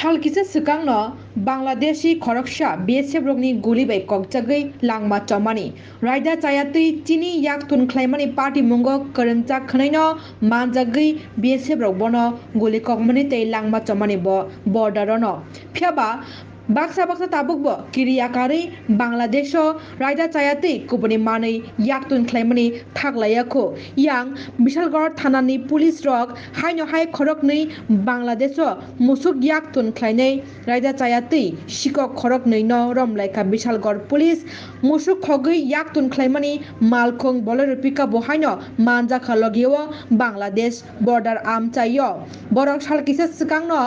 सालकिसे सिगांनो बांलादेशी खरकसा बीएसएफ रगनि गुलि बै ककजागै लांमा चमानि रायदा चायातै चिनी याक तुनख्लायमानि पार्टी मुंगो करंजा खनैनो मानजागै बीएसएफ रगबनो गुलि ककमानि तै लांमा चमानि बॉर्डरनो फियाबा बाक्सा ताबुकबो किरियाकारै बांलादेश रायदा चायातै कुबनि मानै याक तुनख्लायमानि थागलायाखो यां बिशालगढ़ थानानि पुलिस रक हायनो हाय खरकनै बांलादेश मुसुक याक तुनख्लायनै रायदा चायातै शिको खरकनै न रमलायका बिशालगढ़ पुलिस मुसुक खगै याक तुनख्लायमानि मालखं बोलेरो पिकअप हायनो मानजाखा लगियो बांलादेश बॉर्डर आम चायो बरक सालकिसे सिगांनो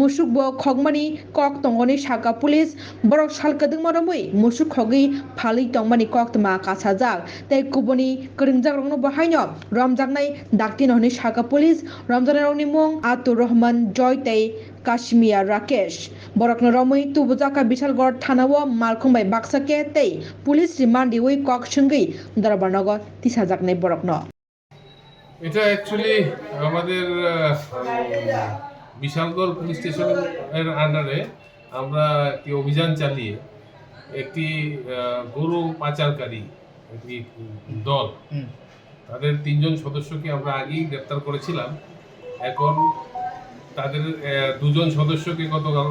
मुसुकबो खगमानि कक तंगनि साका पुलिस बरक सालकदों मरमै मुसुक खगै फालै तंगमानि कक्तमा कासाजाक तै कुबनि करंजाक रंनो बहायनो रमजाकनाय दाक्तिन हनि साका पुलिस रमजानारनि मुं आतुर रहमान जय तै काश्मीर राकेश बरकनो रमै तुबुजाका बिशालगढ़ थानाओ मालखंबाय बाक्साके तै पुलिस रिमान्डिवै कक सঙ্গै दरबारनगर तिसाजाकनाय बरकनो এটা অ্যাকচুয়ালি আমাদের বিশালগড় পুলিশ স্টেশনের আন্ডারে আমরা একটি অভিযান চালিয়ে একটি গরু পাচারকারী একটি দল তাদের 3 জন সদস্যকে আমরা আগেই গ্রেপ্তার করেছিলাম। এখন তাদের 2 জন সদস্যকে গতকাল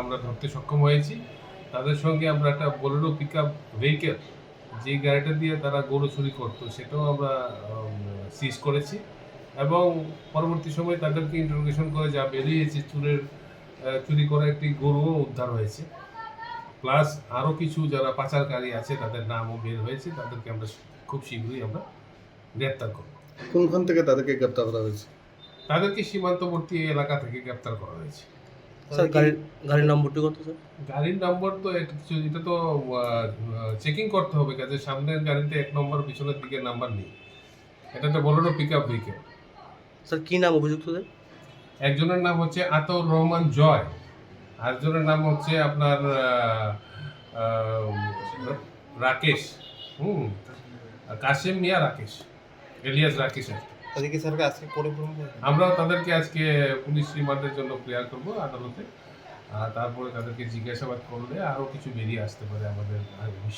আমরা ধরতে সক্ষম হয়েছি। তাদের সঙ্গে আমরা একটা বোলেরো পিকআপ ভেহিকেল যে গাড়িটা দিয়ে তারা গরু চুরি করতো সেটাও আমরা সিজ করেছি এবং পরবর্তী সময়ে তাদেরকে ইন্টারোগেশন করে যা বেরিয়েছে চুরি করা একটি গরুও উদ্ধার হয়েছে, প্লাস আরও কিছু যারা পাচারকারী আছে তাদের নামও বের হয়েছে। তাদেরকে আমরা খুব শীঘ্রই আমরা গ্রেপ্তার করব। কোনখান থেকে তাদেরকে গ্রেপ্তার করা হয়েছে? তাদেরকে সীমান্তবর্তী এলাকা থেকে গ্রেপ্তার করা হয়েছে। স্যার গাড়ির নম্বরটি কত স্যার? গাড়ির নম্বর তো এটা তো চেকিং করতে হবে, কাজে সামনের গাড়িতে 1 নম্বর পিছনের দিকে নাম্বার নেই। এটা তো বোলেরো পিকআপ ভেহিকেল। স্যার কি নাম অভিযুক্তদের? একজনের নাম হচ্ছে আতর রহমান জয়, আরেকজনের নাম হচ্ছে আপনার রাকেশ, কাশেম মিয়া রাকেশ, এলিয়াস রাকেশ। তাদেরকে স্যারকে আজকে আমরা তাদেরকে আজকে পুলিশ রিমান্ডের জন্য ক্লিয়ার করব আদালতে, আর তারপরে তাদেরকে জিজ্ঞাসাবাদ করলে আরও কিছু বেরিয়ে আসতে পারে আমাদের বিশ্বাস।